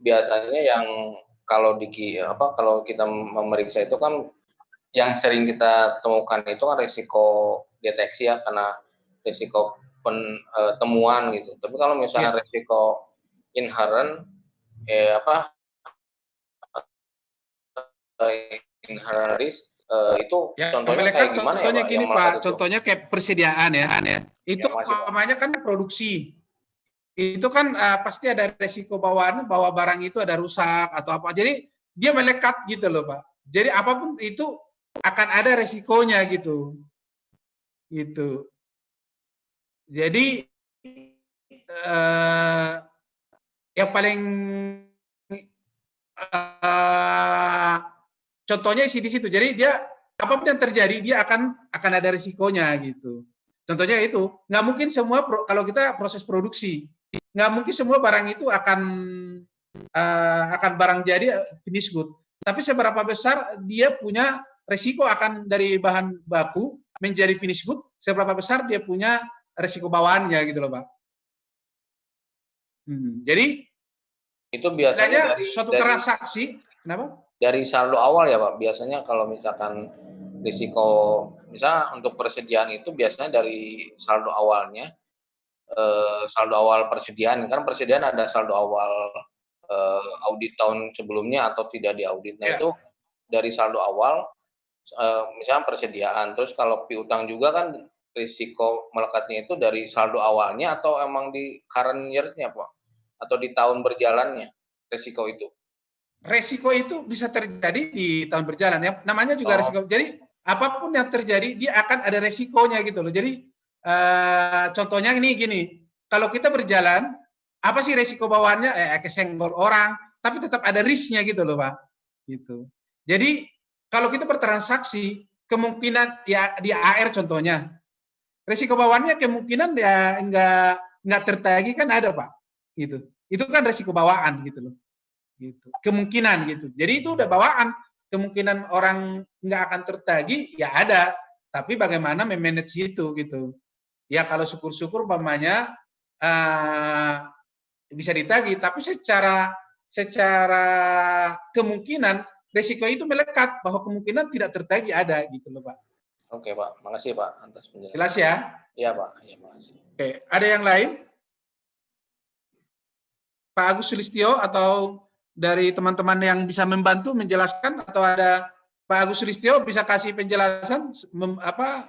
biasanya yang kalau kalau kita memeriksa itu kan yang sering kita temukan itu kan risiko deteksi ya, karena risiko temuan gitu. Tapi kalau misalnya risiko inherent inherent risk itu contohnya kayak gimana ya, contohnya Pak? gini Yang melekat Pak, itu. contohnya kayak persediaan ya. Itu Ya, masih, Pak. umpamanya kan produksi. Itu kan pasti ada resiko bawaan, bahwa barang itu ada rusak atau apa. Jadi dia melekat gitu loh Pak. Jadi apapun itu akan ada resikonya gitu. Gitu. Jadi yang paling contohnya isi di situ. Jadi dia apapun yang terjadi dia akan ada risikonya gitu. Contohnya itu nggak mungkin semua kalau kita proses produksi nggak mungkin semua barang itu akan barang jadi finish good. Tapi seberapa besar dia punya risiko akan dari bahan baku menjadi finish good, seberapa besar dia punya risiko bawaannya gitu loh Pak. Jadi itu biasanya istilahnya suatu transaksi, kenapa? Dari saldo awal ya Pak. Biasanya kalau misalkan risiko, misalnya untuk persediaan itu biasanya dari saldo awalnya, saldo awal persediaan, kan persediaan ada saldo awal audit tahun sebelumnya atau tidak diaudit. Nah itu dari saldo awal, misalnya persediaan, terus kalau piutang juga kan risiko melekatnya itu dari saldo awalnya atau emang di current year-nya Pak? Atau di tahun berjalannya risiko itu? Resiko itu bisa terjadi di tahun berjalan ya. Namanya juga resiko. Jadi apapun yang terjadi dia akan ada resikonya gitu loh. Jadi contohnya ini gini, kalau kita berjalan apa sih resiko bawaannya? Kesenggol orang, tapi tetap ada risknya gitu loh Pak. Gitu. Jadi kalau kita bertransaksi kemungkinan ya di AR contohnya, resiko bawaannya kemungkinan ya nggak tertagih kan ada Pak. Gitu. Itu kan resiko bawaan gitu loh. Gitu. Kemungkinan gitu. Jadi itu udah bawaan. Kemungkinan orang nggak akan tertagih ya ada, tapi bagaimana memanage itu gitu. Ya kalau syukur-syukur umpamanya bisa ditagih, tapi secara kemungkinan resiko itu melekat bahwa kemungkinan tidak tertagih ada gitu loh Pak. Oke Pak, makasih Pak atas penjelasan. Jelas ya? Iya Pak, iya makasih. Oke, ada yang lain? Pak Agus Sulistyo atau dari teman-teman yang bisa membantu menjelaskan, atau ada Pak Agus Sulistyo bisa kasih penjelasan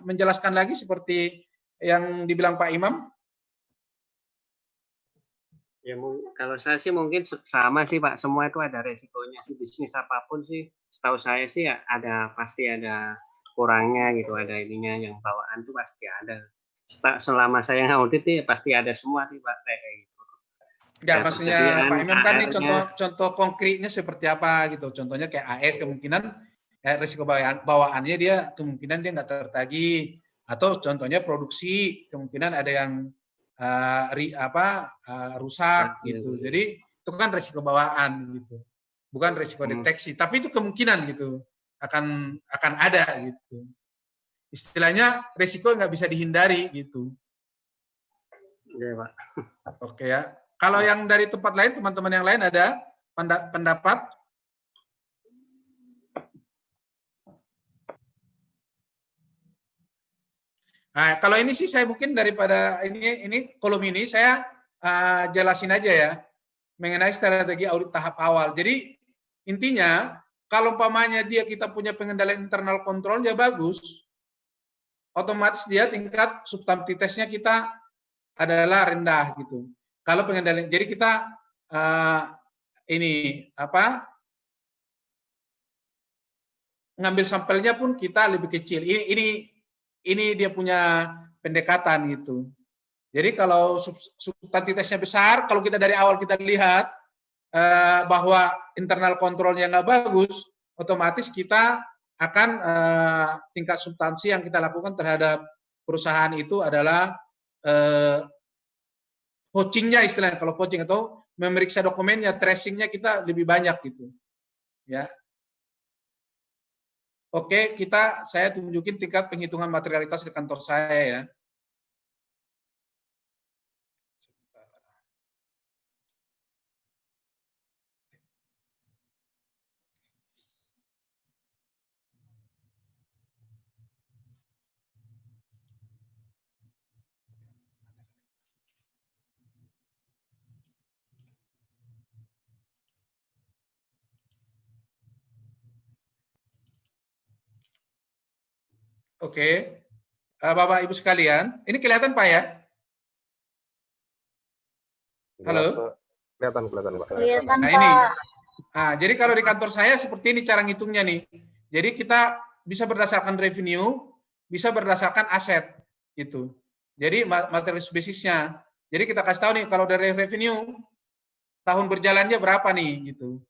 menjelaskan lagi seperti yang dibilang Pak Imam? Ya kalau saya sih mungkin sama sih Pak, semua itu ada resikonya sih, bisnis apapun sih setahu saya sih pasti ada kurangnya gitu, ada ininya, yang bawaan tuh pasti ada. Selama saya ngaudit nih pasti ada semua sih Pak kayak gitu. Ya, maksudnya Pak Imam kan ini contoh konkretnya seperti apa gitu. Contohnya kayak AR kemungkinan risiko bawaannya dia kemungkinan dia nggak tertagih, atau contohnya produksi kemungkinan ada yang rusak gitu. Jadi itu kan risiko bawaan gitu. Bukan risiko deteksi, tapi itu kemungkinan gitu akan ada gitu. Istilahnya risiko nggak bisa dihindari gitu. Iya Pak. Oke ya. Kalau yang dari tempat lain, teman-teman yang lain ada pendapat? Nah, kalau ini sih saya mungkin daripada ini kolom ini saya jelasin aja ya mengenai strategi audit tahap awal. Jadi intinya kalau umpamanya kita punya pengendalian internal kontrol ya bagus, otomatis dia tingkat substantivitasnya kita adalah rendah gitu. Kalau pengendalian, jadi kita ngambil sampelnya pun kita lebih kecil. Ini dia punya pendekatan gitu. Jadi kalau substantivitasnya besar, kalau kita dari awal kita lihat bahwa internal kontrolnya nggak bagus, otomatis kita akan tingkat substansi yang kita lakukan terhadap perusahaan itu adalah poachingnya istilahnya, kalau poaching atau memeriksa dokumennya, tracingnya kita lebih banyak gitu, ya. Oke, saya tunjukin tingkat penghitungan materialitas di kantor saya ya. Oke. Bapak Ibu sekalian, ini kelihatan Pak ya? Halo? Kelihatan, Pak. Kelihatan, Nah ini. Pak. Nah, jadi kalau di kantor saya seperti ini cara ngitungnya nih. Jadi kita bisa berdasarkan revenue, bisa berdasarkan aset gitu. Jadi material basisnya. Jadi kita kasih tahu nih kalau dari revenue tahun berjalannya berapa nih gitu.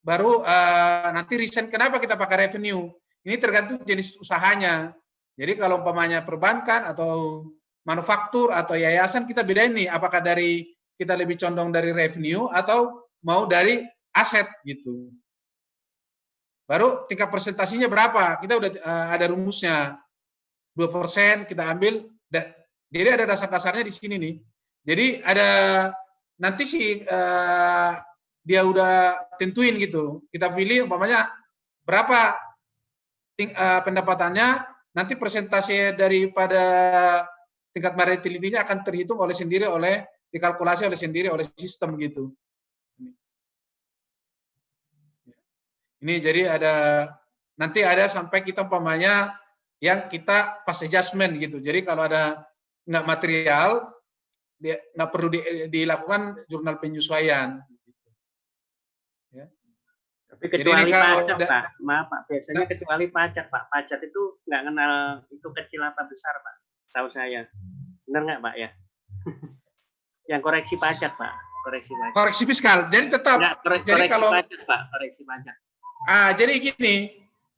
Baru nanti reason kenapa kita pakai revenue. Ini tergantung jenis usahanya. Jadi kalau umpamanya perbankan atau manufaktur atau yayasan kita bedain nih apakah dari kita lebih condong dari revenue atau mau dari aset gitu. Baru tingkat presentasinya berapa? Kita udah ada rumusnya. 2% kita ambil. Jadi ada dasar-dasarnya di sini nih. Jadi ada nanti sih dia udah tentuin gitu. Kita pilih umpamanya berapa pendapatannya, nanti persentase daripada tingkat volatility-nya akan terhitung dikalkulasi oleh sistem gitu. Ini jadi nanti ada sampai kita umpamanya yang kita pas adjustment gitu. Jadi kalau ada nggak material, nggak perlu dilakukan jurnal penyesuaian. Ya. Tapi kecuali pajak, Pak. Maaf, Pak. Biasanya kecuali pajak, Pak. Pajak itu nggak kenal itu kecil apa besar, Pak. Tahu saya. Benar nggak, Pak, ya? Yang koreksi pajak, Pak. Koreksi pajak. Koreksi fiskal. Jadi tetap. Jadi kalau pajak, Pak. Koreksi pajak. Jadi gini,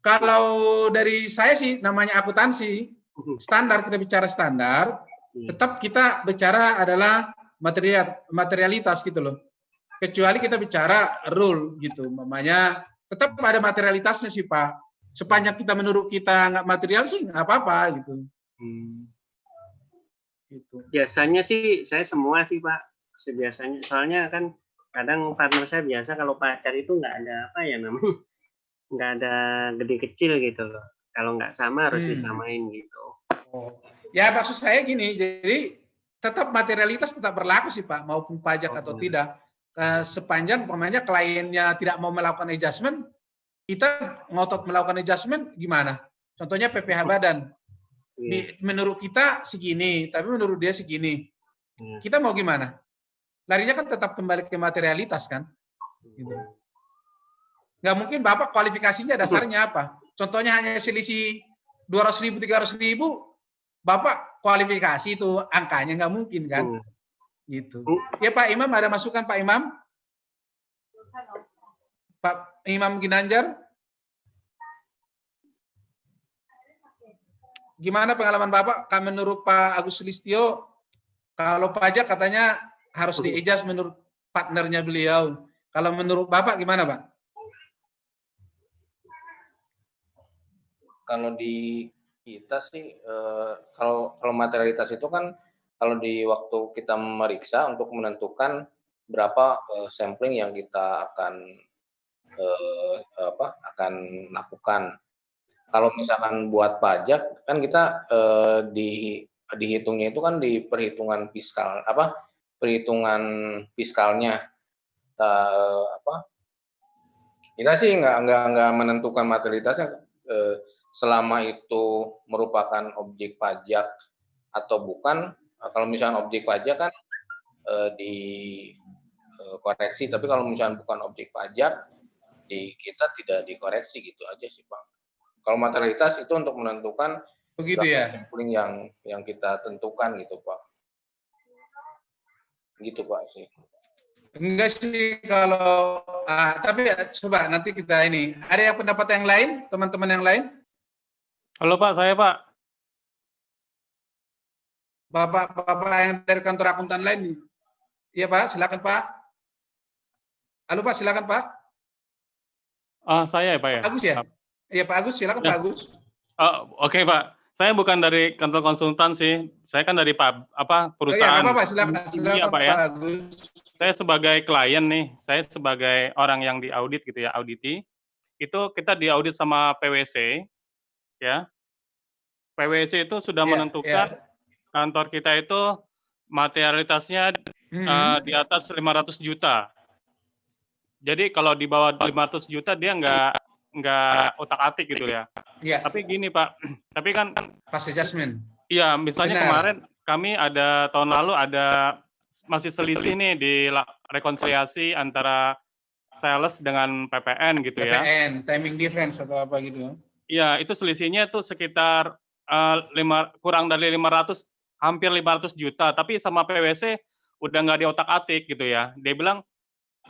kalau dari saya sih namanya akuntansi, standar, kita bicara standar, tetap kita bicara adalah materialitas gitu loh. Kecuali kita bicara rule gitu, namanya tetap ada materialitasnya sih Pak. Sepanjang kita menurut kita nggak material sih nggak apa-apa gitu. Gitu. Biasanya sih saya semua sih Pak. Biasanya soalnya kan kadang partner saya biasa kalau pacar itu nggak ada apa ya namanya, nggak ada gede kecil gitu loh. Kalau nggak sama harus disamain gitu. Oh. Ya maksud saya gini, jadi tetap materialitas tetap berlaku sih Pak, maupun pajak atau tidak. Sepanjang umpamanya kliennya tidak mau melakukan adjustment, kita ngotot melakukan adjustment gimana? Contohnya PPh badan. Menurut kita segini, tapi menurut dia segini. Kita mau gimana? Larinya kan tetap kembali ke materialitas kan? Gitu. Nggak mungkin Bapak kualifikasinya dasarnya apa? Contohnya hanya selisih 200.000, 300.000, Bapak kualifikasi itu angkanya nggak mungkin kan? Gitu. Ya Pak Imam, ada masukan Pak Imam? Pak Imam Ginanjar? Gimana pengalaman Bapak? Menurut Pak Agus Listio, kalau pajak katanya harus di-adjust menurut partnernya beliau. Kalau menurut Bapak gimana Pak? Kalau di kita sih, kalau materialitas itu kan kalau di waktu kita memeriksa untuk menentukan berapa sampling yang kita akan lakukan. Kalau misalkan buat pajak kan kita dihitungnya itu kan di perhitungan fiskal fiskalnya. Kita sih nggak menentukan materialitasnya selama itu merupakan objek pajak atau bukan. Kalau misalnya objek pajak kan dikoreksi, tapi kalau misalnya bukan objek pajak, kita tidak dikoreksi gitu aja sih Pak. Kalau materialitas itu untuk menentukan begitu ya sampling yang kita tentukan gitu Pak. Gitu Pak sih. Enggak sih kalau tapi coba nanti kita ini. Ada yang pendapat yang lain, teman-teman yang lain? Halo Pak, saya Pak. Bapak yang dari kantor akuntan lain. Iya Pak, silakan Pak. Halo Pak, silakan Pak. Saya ya Pak ya. Agus ya? Iya Pak Agus, silakan Pak Agus. Oke Pak, saya bukan dari kantor konsultan sih. Saya kan dari perusahaan. Iya, apa-apa, silakan Pak ya. Pak Agus. Saya sebagai klien nih, saya sebagai orang yang diaudit gitu ya, auditi. Itu kita diaudit sama PwC, ya. PwC itu sudah menentukan kantor kita itu materialitasnya di atas 500 juta. Jadi kalau di bawah 500 juta dia nggak nggak otak-atik gitu ya. Iya. Tapi gini Pak, tapi kan Pas adjustment. iya, misalnya Benar. kemarin kami tahun lalu ada masih selisih nih di rekonsiliasi antara sales dengan PPN gitu ya. PPN, timing difference atau apa gitu. Iya, itu selisihnya tuh sekitar kurang dari 500, hampir 500 juta. Tapi sama PwC udah nggak diotak-atik gitu ya. Dia bilang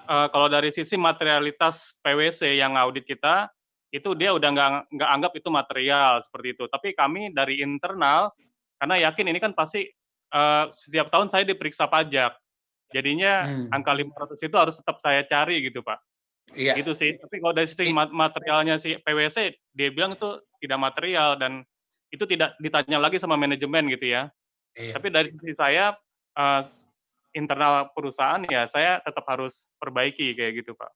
kalau dari sisi materialitas PwC yang audit kita, itu dia udah nggak anggap itu material seperti itu. Tapi kami dari internal, karena yakin ini kan pasti setiap tahun saya diperiksa pajak. Jadinya angka 500 itu harus tetap saya cari gitu Pak. Iya. Gitu sih. Tapi kalau dari sisi materialnya si PwC, dia bilang itu tidak material dan itu tidak ditanya lagi sama manajemen gitu ya. Iya. Tapi dari sisi saya internal perusahaan ya saya tetap harus perbaiki kayak gitu Pak.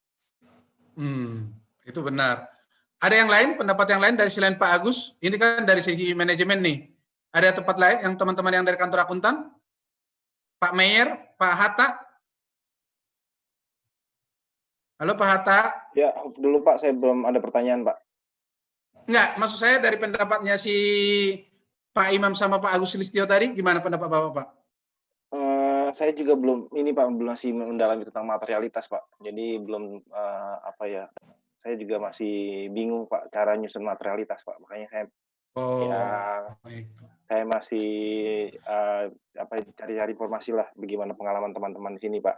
Itu benar. Ada yang lain, pendapat yang lain dari selain Pak Agus? Ini kan dari segi manajemen nih. Ada tempat lain yang teman-teman yang dari kantor akuntan? Pak Meyer, Pak Hatta? Halo Pak Hatta? Ya, dulu Pak, saya belum ada pertanyaan Pak. Enggak, maksud saya dari pendapatnya si Pak Imam sama Pak Agus Sulistyo tadi, gimana pendapat Bapak Pak? Saya juga belum, ini Pak, belum masih mendalami tentang materialitas Pak. Jadi belum, saya juga masih bingung Pak, cara nyusun materialitas Pak. Makanya saya, saya masih cari-cari informasi lah, bagaimana pengalaman teman-teman di sini Pak.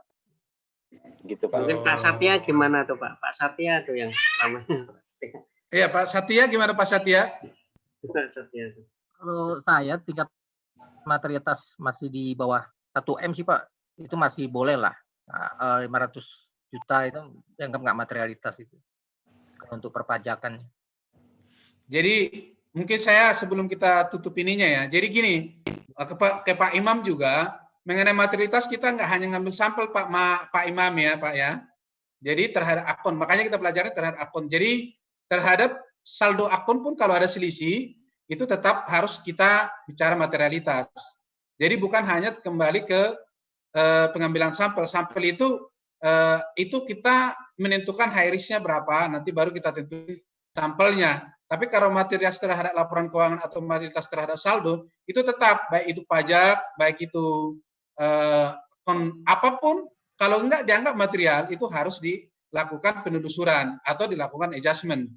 Gitu Pak. Mungkin Pak Satya gimana tuh Pak? Pak Satya tuh yang namanya. Iya Pak Satya, gimana Pak Satya? Pak Satya. Kalau saya tingkat materialitas masih di bawah 1M sih Pak, itu masih boleh lah. 500 juta itu dianggap nggak materialitas itu untuk perpajakan. Jadi mungkin saya sebelum kita tutup ininya ya, jadi gini, ke Pak Imam juga, mengenai materialitas kita nggak hanya ngambil sampel Pak Imam ya Pak ya, jadi terhadap akun, makanya kita pelajari terhadap akun. Jadi terhadap saldo akun pun kalau ada selisih, itu tetap harus kita bicara materialitas. Jadi bukan hanya kembali ke pengambilan sampel. Sampel itu kita menentukan high risk-nya berapa, nanti baru kita tentukan sampelnya. Tapi kalau materialitas terhadap laporan keuangan atau materialitas terhadap saldo, itu tetap, baik itu pajak, baik itu apapun, kalau enggak dianggap material, itu harus dilakukan penelusuran atau dilakukan adjustment.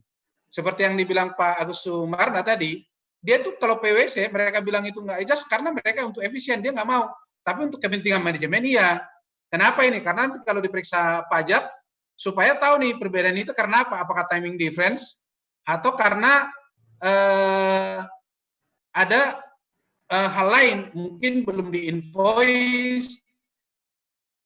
Seperti yang dibilang Pak Agus Sumarna tadi, dia tuh kalau PwC mereka bilang itu nggak adjust karena mereka untuk efisien, dia nggak mau. Tapi untuk kepentingan manajemen iya. Kenapa ini? Karena nanti kalau diperiksa pajak, supaya tahu nih perbedaan itu karena apa? Apakah timing difference atau karena ada hal lain, mungkin belum di-invoice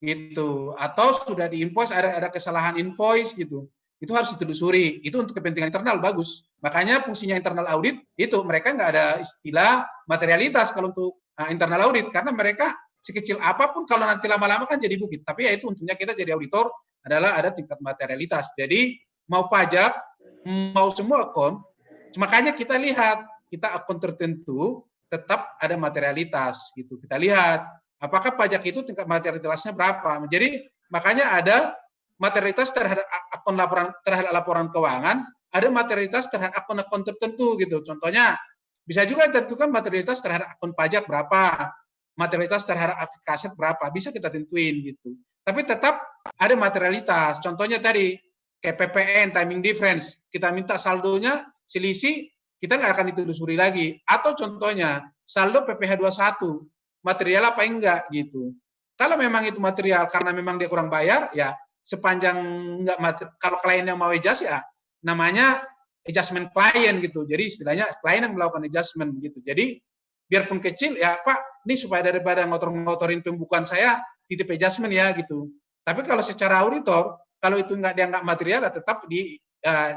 gitu, atau sudah di-invoice ada kesalahan invoice gitu. Itu harus ditelusuri. Itu untuk kepentingan internal bagus. Makanya fungsinya internal audit itu mereka nggak ada istilah materialitas kalau untuk internal audit, karena mereka sekecil apapun kalau nanti lama-lama kan jadi bukit. Tapi ya itu untungnya kita jadi auditor adalah ada tingkat materialitas. Jadi mau pajak, mau semua akun, makanya kita lihat kita akun tertentu tetap ada materialitas gitu. Kita lihat apakah pajak itu tingkat materialitasnya berapa. Jadi makanya ada materialitas terhadap akun laporan keuangan, ada materialitas terhadap akun-akun tertentu gitu. Contohnya bisa juga ditentukan materialitas terhadap akun pajak berapa, materialitas terhadap aset berapa, bisa kita tentuin gitu. Tapi tetap ada materialitas. Contohnya tadi kayak PPN, timing difference, kita minta saldonya selisih, kita nggak akan ditelusuri lagi. Atau contohnya saldo PPh 21, material apa enggak gitu. Kalau memang itu material karena memang dia kurang bayar, ya sepanjang enggak kalau klien yang mau adjust ya namanya adjustment klien gitu. Jadi istilahnya klien yang melakukan adjustment gitu. Jadi biarpun kecil ya Pak, ini supaya daripada ngotor-ngotorin pembukuan saya titip adjustment ya gitu. Tapi kalau secara auditor, kalau itu enggak dianggap material ya tetap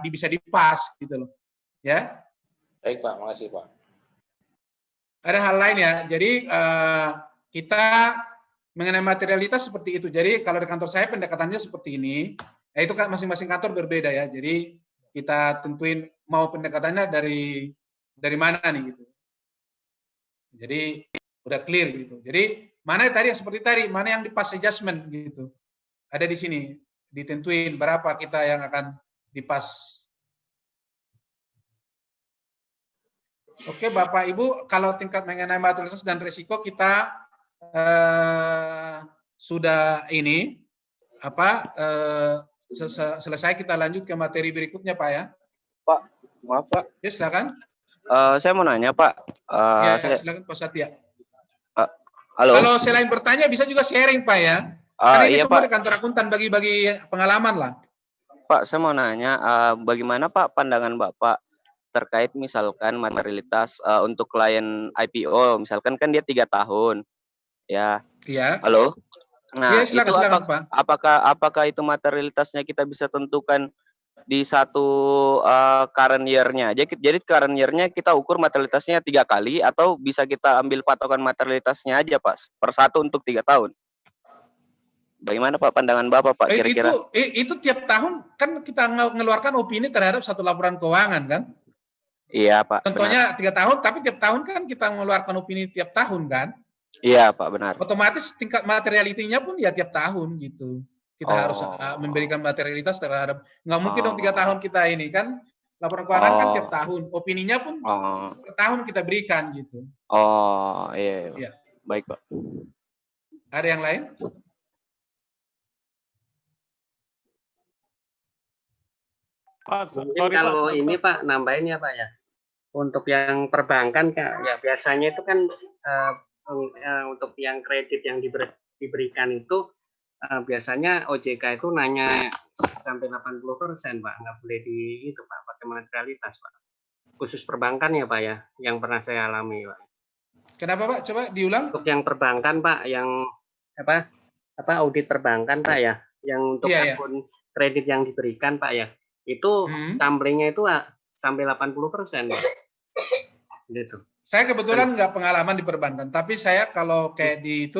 bisa dipas gitu loh. Ya. Baik Pak, makasih Pak. Ada hal lain ya. Jadi kita mengenai materialitas seperti itu. Jadi kalau di kantor saya pendekatannya seperti ini. Ya itu kan masing-masing kantor berbeda ya. Jadi kita tentuin mau pendekatannya dari mana nih gitu. Jadi udah clear gitu. Jadi mana tadi yang seperti tadi, mana yang di pass adjustment gitu. Ada di sini ditentuin berapa kita yang akan dipas Oke, Bapak Ibu, kalau tingkat mengenai materialitas dan risiko kita sudah ini selesai, kita lanjut ke materi berikutnya, Pak ya. Pak, maaf Pak. Ya, silakan. Saya mau nanya Pak. Silakan Pak Satya. Halo. Kalau selain bertanya bisa juga sharing Pak ya. Karena ini Iya, semua Pak. di kantor akuntan bagi pengalaman lah. Pak, saya mau nanya, bagaimana Pak pandangan Bapak terkait misalkan materialitas untuk klien IPO, misalkan kan dia 3 tahun, ya. Iya. Halo. Nah, Iya, silakan, itu Pak. apakah itu materialitasnya kita bisa tentukan di satu current year-nya aja? Jadi current year-nya kita ukur materialitasnya 3 kali atau bisa kita ambil patokan materialitasnya aja Pak, per satu untuk 3 tahun? Bagaimana Pak pandangan Bapak Pak kira-kira? Itu tiap tahun kan kita mengeluarkan opini terhadap satu laporan keuangan kan? Iya Pak. Contohnya 3 tahun, tapi tiap tahun kan kita mengeluarkan opini tiap tahun kan? Iya Pak, benar. Otomatis tingkat materialitinya pun ya tiap tahun gitu. Kita harus memberikan materialitas terhadap, nggak mungkin dong 3 tahun kita ini kan, laporan keuangan kan tiap tahun, opininya pun tiap tahun kita berikan gitu. Oh iya. Ya. Baik Pak. Ada yang lain? Pak, sorry kalau Pak. Ini Pak nambahin ya Pak ya. Untuk yang perbankan ya biasanya itu kan untuk yang kredit yang diberikan itu biasanya OJK itu nanya sampai 80% Pak, nggak boleh di itu Pak pakai materialitas Pak. Khusus perbankan ya Pak ya, yang pernah saya alami Pak. Kenapa Pak? Coba diulang. Untuk yang perbankan Pak, yang apa audit perbankan Pak ya, yang untuk akun kredit yang diberikan Pak ya, itu samplingnya itu sampai 80% Pak. Gitu. Saya kebetulan nggak pengalaman di perbankan, tapi saya kalau kayak di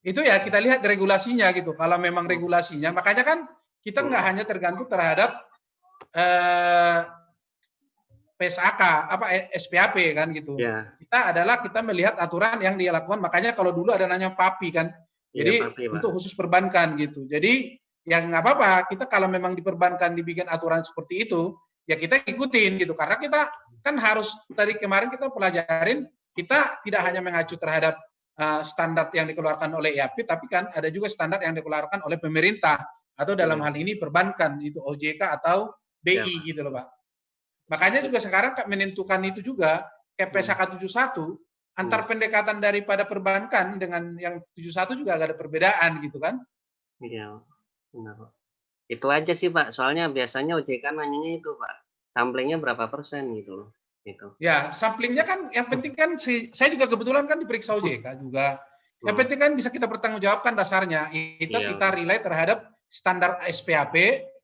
itu ya kita lihat regulasinya gitu. Kalau memang regulasinya, makanya kan kita nggak hanya tergantung terhadap PSAK, SPAP kan gitu. Ya. Kita melihat aturan yang dia lakukan. Makanya kalau dulu ada nanya PAPI kan. Jadi ya, PAPI, untuk khusus perbankan gitu. Jadi yang nggak apa-apa. Kita kalau memang di perbankan dibikin aturan seperti itu, ya kita ikutin gitu. Karena kita kan harus dari kemarin kita pelajarin, kita tidak hanya mengacu terhadap standar yang dikeluarkan oleh IAP, tapi kan ada juga standar yang dikeluarkan oleh pemerintah atau dalam hal ini perbankan, itu OJK atau BI gitu loh Pak. Makanya juga sekarang menentukan itu juga kayak PSAK 71 antar pendekatan daripada perbankan dengan yang 71 juga agak ada perbedaan gitu kan? Iya, benar. Itu aja sih Pak, soalnya biasanya OJK nanyanya itu Pak, samplingnya berapa persen gitu loh. Gitu. Ya, samplingnya kan yang penting kan saya juga kebetulan kan diperiksa OJK juga. Yang penting kan bisa kita pertanggungjawabkan dasarnya. Kita relay terhadap standar SPAP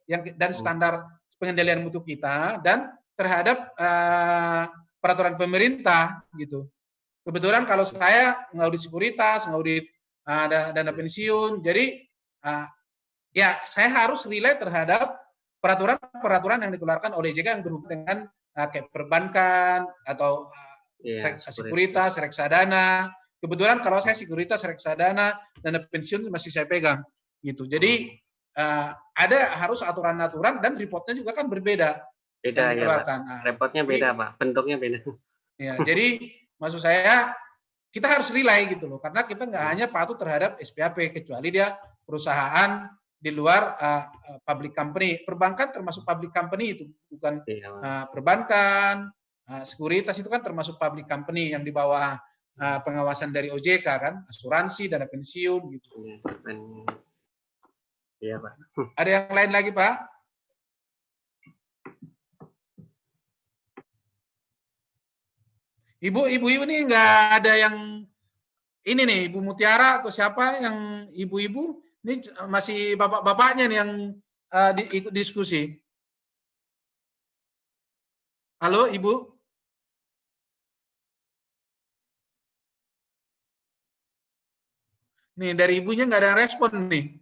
dan standar pengendalian mutu kita dan terhadap peraturan pemerintah gitu. Kebetulan kalau saya ngaudit sekuritas, ngaudit dana pensiun, jadi ya saya harus relay terhadap peraturan yang dikeluarkan oleh OJK yang berhubungan dengan kayak perbankan atau sekuritas, reksadana. Kebetulan kalau saya sekuritas, reksadana, dana pensiun masih saya pegang gitu. Jadi ada harus aturan-aturan dan reportnya juga kan berbeda. Beda ya Pak. Reportnya beda Pak, bentuknya beda. Ya, jadi maksud saya kita harus relay gitu loh, karena kita nggak hanya patuh terhadap SPAP kecuali dia perusahaan di luar public company. Perbankan termasuk public company itu, bukan perbankan, sekuritas itu kan termasuk public company yang di bawah pengawasan dari OJK kan, asuransi, dana pensiun gitu. Iya Pak. Ada yang lain lagi Pak? Ibu ini nggak ada yang ini nih, Ibu Mutiara atau siapa yang ibu-ibu? Ini masih bapak-bapaknya nih yang ikut diskusi. Halo, Ibu? Nih, dari ibunya nggak ada respon nih.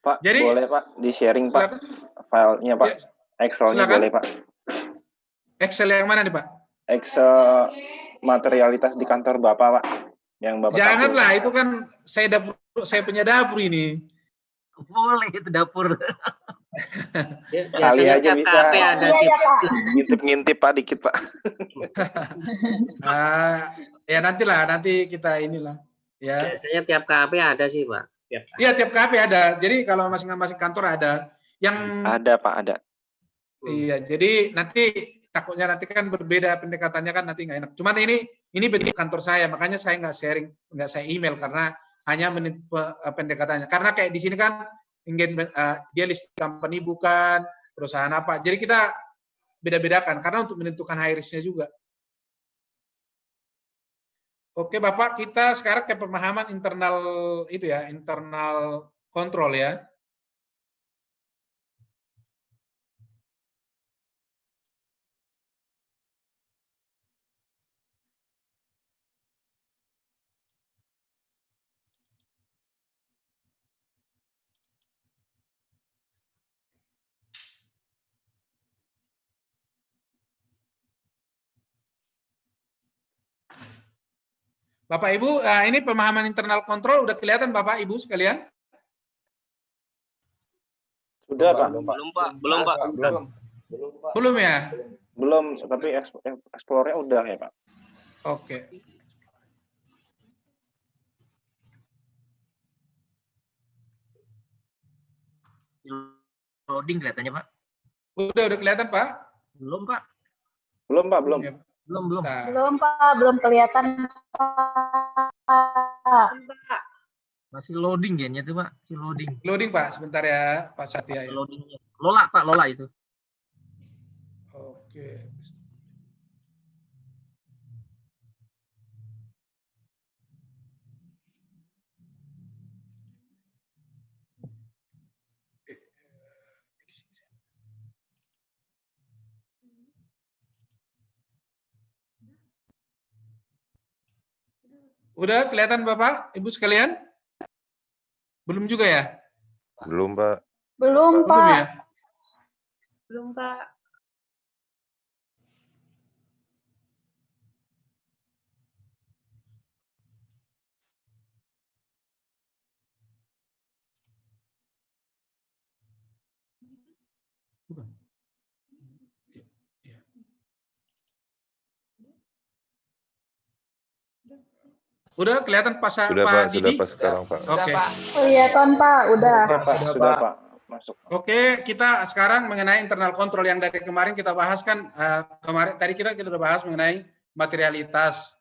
Pak, jadi, boleh Pak, di-sharing Pak, filenya Pak. Ya, Excel-nya boleh Pak. Excel yang mana nih Pak? Excel materialitas di kantor Bapak Pak. Yang Bapak janganlah, itu kan saya punya dapur ini. Boleh itu dapur. Ya, Kali biasanya aja tiap bisa. KP ada Iya sih. ya Pak. Ngintip-ngintip Pak dikit Pak. Ya nanti kita inilah ya. Biasanya tiap KP ada sih Pak. Iya tiap KP ada. Jadi kalau masing-masing kantor ada. Yang Ada Pak, ada. Iya, jadi nanti takutnya nanti kan berbeda pendekatannya kan nanti nggak enak. Cuman ini bentuk kantor saya, makanya saya nggak sharing, nggak saya email karena hanya pendekatannya. Karena kayak di sini kan dia list company bukan perusahaan apa. Jadi kita beda-bedakan karena untuk menentukan high risk-nya juga. Oke Bapak, kita sekarang ke pemahaman internal itu ya, internal control ya. Bapak Ibu, ini pemahaman internal control udah kelihatan Bapak Ibu sekalian? Sudah Pak. Belum Pak. Belum ya? Belum, tapi explore-nya udah ya Pak. Oke. Loading kelihatannya Pak. Udah kelihatan Pak? Belum Pak. Belum Pak, belum. Ya. Belum. Nah. Belum Pak, belum kelihatan Pak. Masih loading kayaknya tuh Pak, masih loading. Loading Pak, sebentar ya Pak Satya ya. Loadingnya. Lola Pak, Lola itu. Oke. Udah kelihatan Bapak, Ibu sekalian? Belum juga ya? Belum, Pak. Belum Belum Pak. ya? Belum Pak. Udah kelihatan Pak Sudah, Pak Pak. Sudah Didi? pas sekarang, Pak. Oke. Kelihatan Pak, udah. Sudah Pak. Masuk. Oke, kita sekarang mengenai internal control yang dari kemarin kita bahas kan, tadi kita udah bahas mengenai materialitas.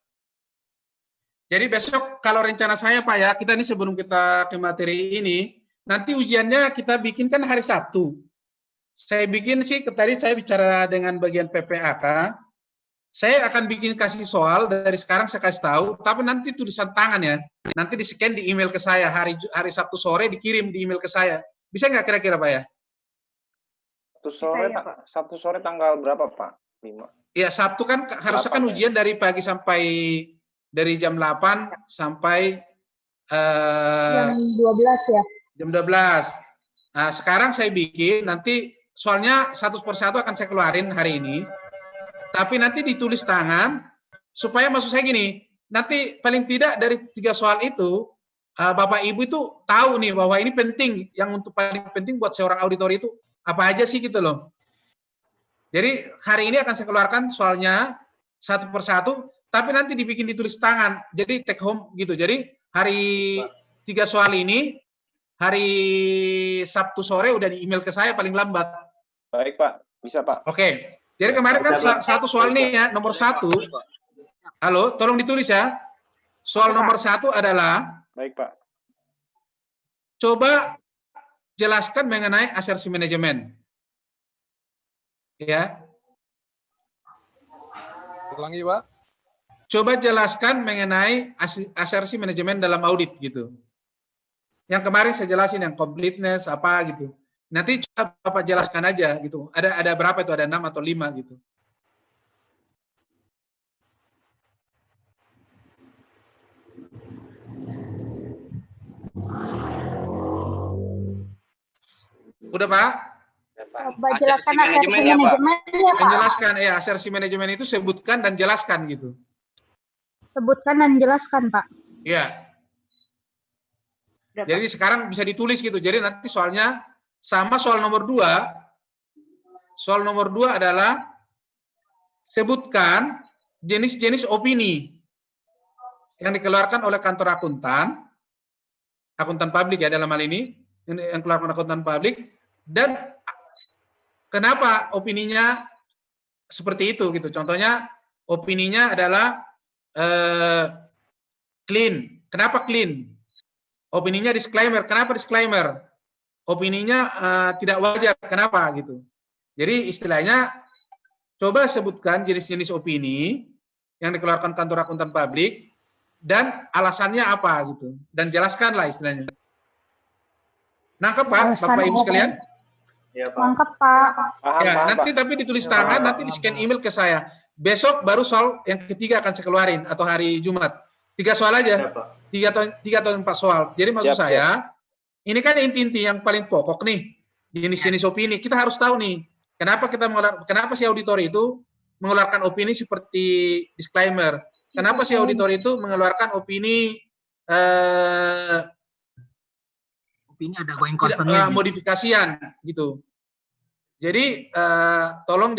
Jadi besok kalau rencana saya Pak ya, kita ini sebelum kita ke materi ini, nanti ujiannya kita bikin kan hari Sabtu. Saya bikin sih, tadi saya bicara dengan bagian PPAK, saya akan bikin kasih soal, dari sekarang saya kasih tahu, tapi nanti tulisan tangan ya, nanti di-scan di email ke saya, hari Sabtu sore dikirim di email ke saya. Bisa nggak kira-kira Pak ya? Sabtu sore tanggal berapa Pak? 5. Ya Sabtu kan harusnya kan ujian dari pagi sampai dari jam 8 sampai Jam 12 ya. jam 12. Nah, sekarang saya bikin nanti soalnya satu persatu akan saya keluarin hari ini. Tapi nanti ditulis tangan supaya maksud saya gini, nanti paling tidak dari 3 soal itu Bapak Ibu itu tahu nih bahwa ini penting, yang untuk paling penting buat seorang auditor itu apa aja sih gitu loh. Jadi hari ini akan saya keluarkan soalnya satu persatu, tapi nanti dibikin ditulis tangan, jadi take home gitu. Jadi hari 3 soal ini, hari Sabtu sore udah di email ke saya paling lambat. Baik Pak, bisa Pak. Oke, jadi kemarin kan satu soal nih ya, nomor 1. Halo, tolong ditulis ya. Soal nomor 1 adalah, baik Pak. Coba jelaskan mengenai asersi manajemen. Ya. Ulangi, Pak. Coba jelaskan mengenai asersi manajemen dalam audit gitu. Yang kemarin saya jelasin yang completeness apa gitu. Nanti coba Bapak jelaskan aja gitu. Ada berapa itu? Ada 6 atau 5 gitu. Udah Pak? Coba jelaskan asersi manajemen ya Pak. Menjelaskan ya, asersi manajemen itu sebutkan dan jelaskan gitu. Sebutkan dan jelaskan Pak. Iya. Jadi sekarang bisa ditulis gitu. Jadi nanti soalnya sama soal nomor 2. Soal nomor 2 adalah sebutkan jenis-jenis opini yang dikeluarkan oleh kantor akuntan publik ya dalam hal ini, yang keluarkan akuntan publik, dan kenapa opininya seperti itu gitu. Contohnya opininya adalah clean. Kenapa clean? Opininya disclaimer. Kenapa disclaimer? Opininya tidak wajar. Kenapa gitu? Jadi istilahnya coba sebutkan jenis-jenis opini yang dikeluarkan kantor akuntan publik dan alasannya apa gitu, dan jelaskanlah istilahnya. Nangkep Pak, Bapak Ibu sekalian? Ya, Pak. Nangkep Pak. Ya, nanti tapi ditulis tangan, nanti di scan email ke saya. Besok baru soal yang ketiga akan saya keluarin atau hari Jumat. 3 soal aja. 3 atau 4 soal. Jadi maksud saya, ini kan inti-inti yang paling pokok nih, jenis-jenis opini. Kita harus tahu nih, kenapa si auditor itu mengeluarkan opini seperti disclaimer? Kenapa si auditor itu mengeluarkan opini ada going concern-nya modifikasian gitu. Jadi tolong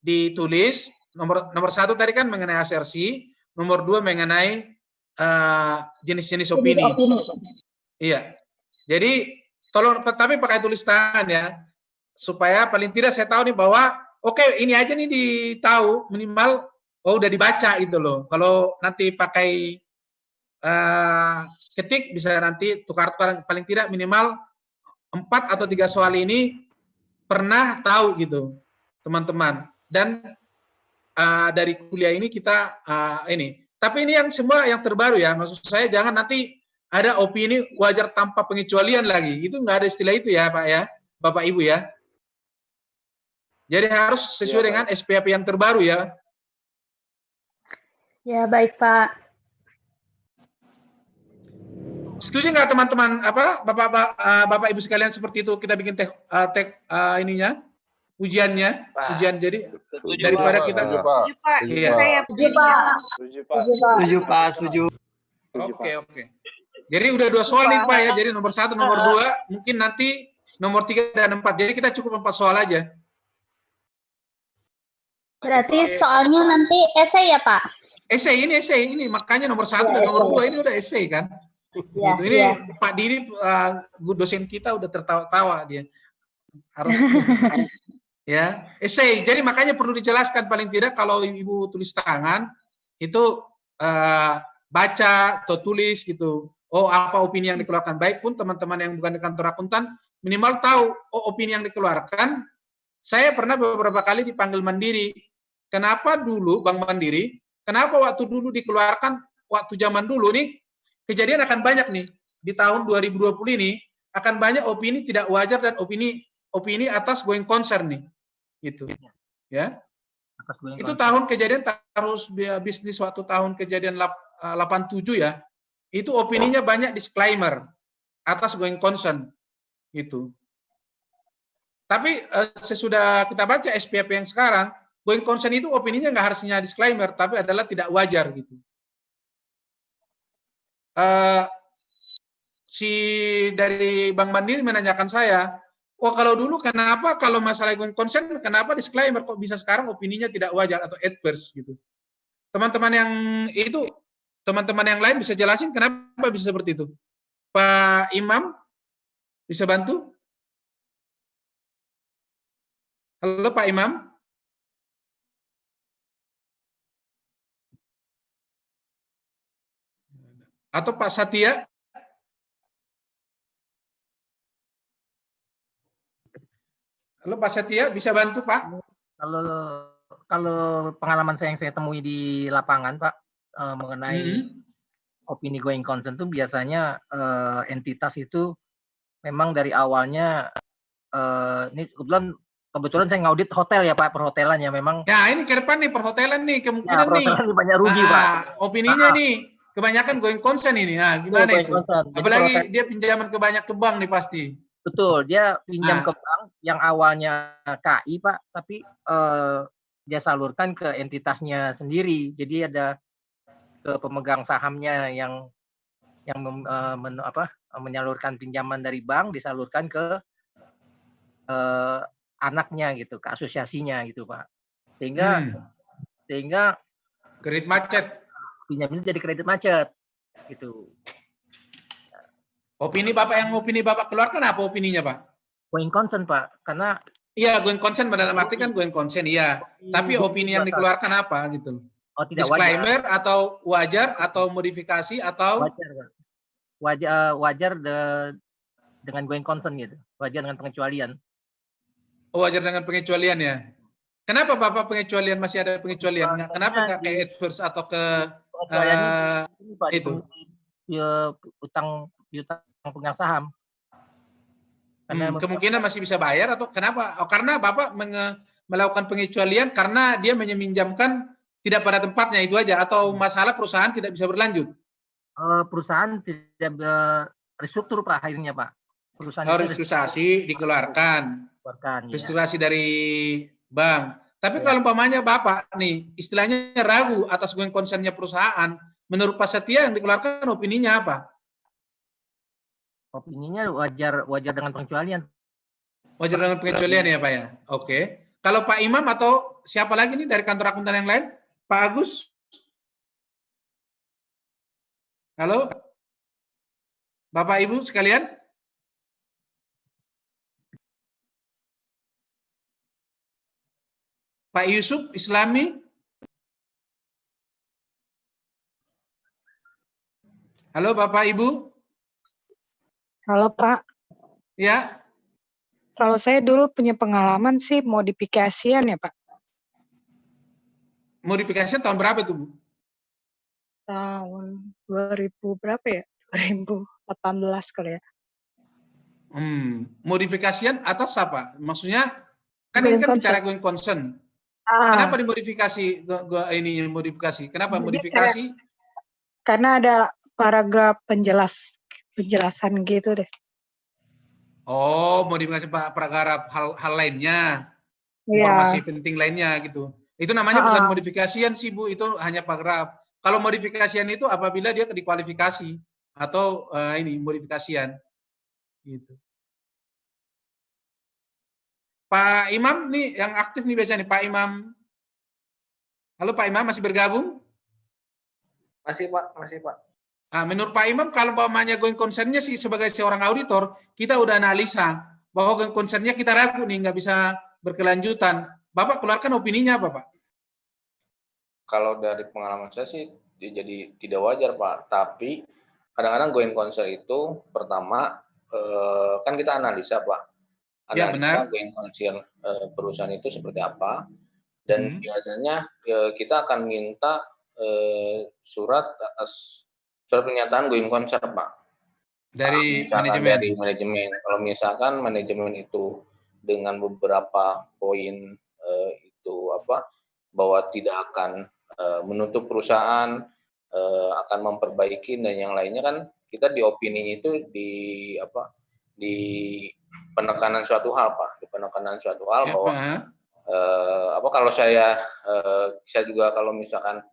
ditulis nomor 1 tadi kan mengenai asersi, nomor 2 mengenai jenis-jenis opini. Iya. Jadi tolong tapi pakai tulis tangan ya, supaya paling tidak saya tahu nih bahwa oke, ini aja nih ditahu minimal udah dibaca gitu loh. Kalau nanti pakai ketik bisa nanti tukar-tukar, paling tidak minimal 4 atau 3 soal ini pernah tahu gitu teman-teman. Dan dari kuliah ini kita ini. Tapi ini yang semua yang terbaru ya. Maksud saya jangan nanti ada opini wajar tanpa pengecualian lagi. Itu nggak ada istilah itu ya Pak ya, Bapak Ibu ya. Jadi harus sesuai dengan SPAP yang terbaru ya. Ya, baik Pak. Setuju nggak teman-teman Bapak Ibu sekalian seperti itu kita bikin ininya ujiannya, ujian jadi daripada kita setuju. Oke. Jadi udah 2 soal nih Pak ya. Jadi nomor 1, nomor 2, mungkin nanti nomor 3 dan 4. Jadi kita cukup 4 soal aja. Berarti soalnya nanti esai ya Pak? Esai ini makanya nomor 1 dan nomor 2 ini udah esai kan. Ya, gitu. Ini Pak Diri dosen kita udah tertawa-tawa dia. Harus ya, esai. Jadi makanya perlu dijelaskan paling tidak kalau Ibu tulis tangan itu baca atau tulis gitu. Oh, apa opini yang dikeluarkan, baik pun teman-teman yang bukan di kantor akuntan minimal tahu opini yang dikeluarkan. Saya pernah beberapa kali dipanggil Mandiri. Kenapa dulu Bank Mandiri? Kenapa waktu dulu dikeluarkan waktu zaman dulu nih kejadian akan banyak nih di tahun 2020 ini akan banyak opini tidak wajar dan opini atas going concern nih. Gitu. Ya. Itu tahun kejadian harus bisnis waktu tahun kejadian 87 ya. Itu opininya banyak disclaimer atas going concern gitu. Tapi sesudah kita baca SPAP yang sekarang, going concern itu opininya nggak harusnya disclaimer, tapi adalah tidak wajar gitu. Si dari Bank Mandiri menanyakan saya, kalau dulu kenapa kalau masalah going concern kenapa disclaimer, kok bisa sekarang opininya tidak wajar atau adverse gitu. Teman-teman yang itu, teman-teman yang lain bisa jelasin kenapa bisa seperti itu? Pak Imam bisa bantu? Halo Pak Imam. Atau Pak Satya? Halo Pak Satya, bisa bantu Pak? Kalau pengalaman yang saya temui di lapangan Pak mengenai opini going concern itu biasanya entitas itu memang dari awalnya ini kebetulan saya ngaudit hotel ya Pak, perhotelan ya memang. Ya ini ke depan nih perhotelan nih kemungkinan nih. Perhotelan nih banyak rugi Pak. Opininya nih kebanyakan going concern ini. Nah, gimana itu? Apalagi dia pinjaman ke bank nih pasti. Betul, dia pinjam ke bank yang awalnya KI Pak, tapi dia salurkan ke entitasnya sendiri. Jadi ada ke pemegang sahamnya yang yang menyalurkan pinjaman dari bank disalurkan ke anaknya gitu, ke asosiasinya gitu Pak. Sehingga kredit macet. Pinjam ini jadi kredit macet gitu. Opini Bapak keluarkan apa opininya Pak? Going concern Pak, karena iya going concern dalam arti kan going concern iya. Tapi opini yang dikeluarkan apa gitu? Oh, tidak disclaimer wajar. Atau wajar atau modifikasi atau wajar dengan going concern gitu. Wajar dengan pengecualian. Oh, wajar dengan pengecualian ya. Kenapa Bapak pengecualian masih ada pengecualian? Kenapa nggak kayak adverse atau ke itu? Utang pegang saham. Kemungkinan masih bisa bayar atau kenapa? Oh, karena Bapak melakukan pengecualian karena dia meminjamkan tidak pada tempatnya itu aja atau masalah perusahaan tidak bisa berlanjut? Perusahaan tidak restruktur Pak akhirnya Pak. Perusahaan restrukturisasi dikeluarkan. Restrukturisasi dari bank. Tapi kalau umpamanya Bapak nih istilahnya ragu atas going concern-nya perusahaan, menurut Pak Setia yang dikeluarkan opininya apa? Opininya wajar dengan pengecualian. Wajar dengan pengecualian ya Pak ya. Oke. Kalau Pak Imam atau siapa lagi nih dari kantor akuntan yang lain? Pak Agus? Halo? Bapak Ibu sekalian? Pak Yusuf Islami? Halo Bapak Ibu? Halo Pak. Ya. Kalau saya dulu punya pengalaman sih modifikasian ya Pak. Modifikasian tahun berapa itu Bu? Tahun 2000 berapa ya? 2018 kali ya. Modifikasian atas apa? Maksudnya kan ini kan bicara going concern. Kenapa dimodifikasi ini modifikasi? Kenapa modifikasi? Karena ada paragraf penjelasan gitu deh. Oh, modifikasi paragraf hal lainnya. Informasi penting lainnya gitu. Itu namanya bukan modifikasian sih Bu, itu hanya paragraf. Kalau modifikasian itu apabila dia dikualifikasi atau ini modifikasian gitu. Pak Imam nih yang aktif nih biasanya nih Pak Imam. Halo Pak Imam, masih bergabung? Masih Pak, masih Pak. Menurut Pak Imam kalau umpamanya going concern-nya sih sebagai seorang auditor, kita udah analisa bahwa going concern-nya kita ragu nih nggak bisa berkelanjutan. Bapak keluarkan opininya apa Pak? Kalau dari pengalaman saya sih jadi tidak wajar Pak, tapi kadang-kadang going concern itu pertama kan kita analisa Pak. Analisa going concern perusahaan itu seperti apa, dan biasanya kita akan minta surat pernyataan going concern Pak. Dari manajemen. Dari manajemen. Kalau misalkan manajemen itu dengan beberapa poin itu bahwa tidak akan menutup perusahaan, akan memperbaiki dan yang lainnya kan kita di opini itu di penekanan suatu hal Pak, di penekanan suatu hal bahwa kalau saya juga kalau misalkan